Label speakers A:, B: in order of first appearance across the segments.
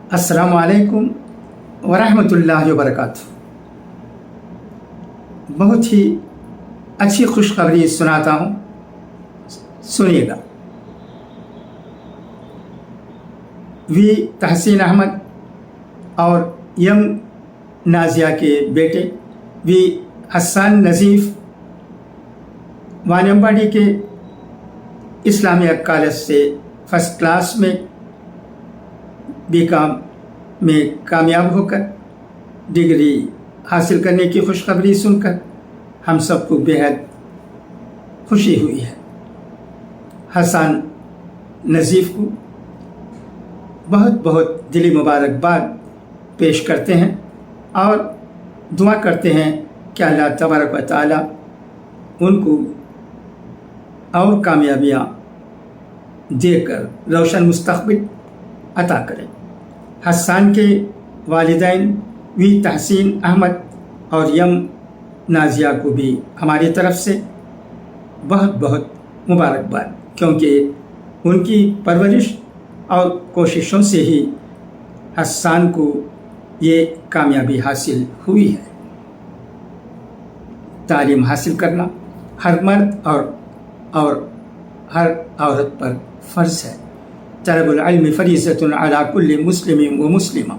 A: अस्सलामु अलैकुम वरहमतुल्लाहि वबरकातुहू। बहुत ही अच्छी खुशखबरी सुनाता हूँ, सुनिएगा। वी तहसीन अहमद और यम नाजिया के बेटे वी हसन नज़ीफ़ वानियम्बाड़ी के इस्लामिया कॉलेज से फर्स्ट क्लास में बीकॉम में कामयाब होकर डिग्री हासिल करने की खुशखबरी सुनकर हम सबको बेहद खुशी हुई है। हसन नज़ीफ़ को बहुत बहुत दिली मुबारकबाद पेश करते हैं और दुआ करते हैं कि अल्लाह तबारक व तआला उनको और कामयाबियाँ देकर रोशन मुस्तक़बिल अता करें। हसन के वालिदैन वी तहसीन अहमद और यम नाजिया को भी हमारी तरफ से बहुत बहुत मुबारकबाद, क्योंकि उनकी परवरिश और कोशिशों से ही हसन को ये कामयाबी हासिल हुई है। तालीम हासिल करना हर मर्द और हर औरत पर फ़र्ज़ है। तलबुल इल्म फ़रीज़तुन अला कुल्लि मुस्लिमिन व मुस्लिमा।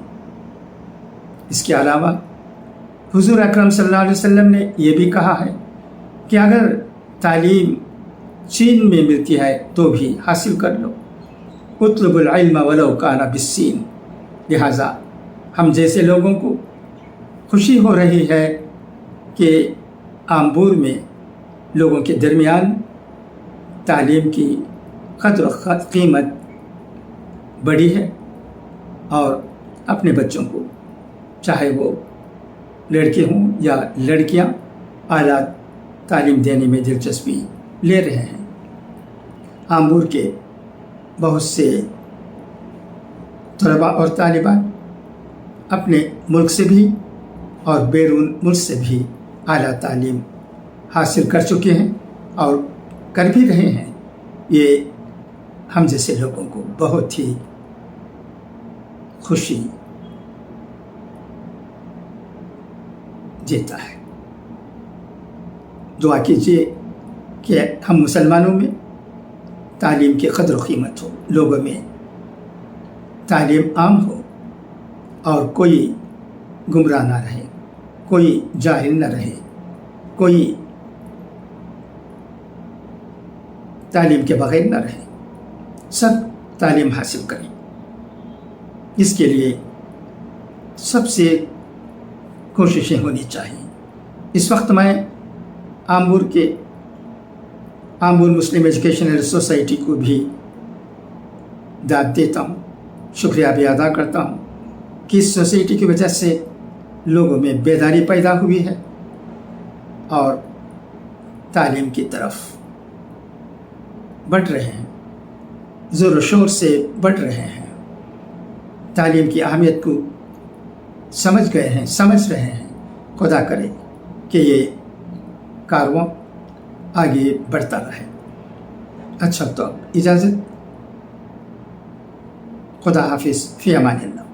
A: इसके अलावा हुज़ूर अकरम सल्लल्लाहु अलैहि वसल्लम ने यह भी कहा है कि अगर तालीम चीन में मिलती है तो भी हासिल कर लो। उतलुबुल इल्म वलौ काना बिस्सीन। लिहाजा हम जैसे लोगों को खुशी हो रही है कि आमबूर में लोगों के दरमियान तालीम की क़द्र कीमत बढ़ी है और अपने बच्चों को, चाहे वो लड़के हों या लड़कियां, आला तालीम देने में दिलचस्पी ले रहे हैं। आमूर के बहुत से तलबा और तालिबान अपने मुल्क से भी और बैरून मुल्क से भी आला तालीम हासिल कर चुके हैं और कर भी रहे हैं। ये हम जैसे लोगों को बहुत ही खुशी देता है। दुआ कीजिए कि हम मुसलमानों में तालीम की क़द्र कीमत हो, लोगों में तालीम आम हो और कोई गुमराह ना रहे, कोई जाहिल न रहे, कोई तालीम के बग़ैर न रहे, सब तालीम हासिल करें। इसके लिए सबसे कोशिशें होनी चाहिए। इस वक्त मैं आमूर मुस्लिम एजुकेशनल सोसाइटी को भी दाद देता हूँ, शुक्रिया भी अदा करता हूँ कि इस सोसाइटी की वजह से लोगों में बेदारी पैदा हुई है और तालीम की तरफ बढ़ रहे हैं, ज़ोर शोर से बढ़ रहे हैं, तालीम की अहमियत को समझ रहे हैं। खुदा करे कि ये कारवां आगे बढ़ता रहे। अच्छा तो इजाज़त, खुदा हाफिज़, फ़ी अमानिल्लाह।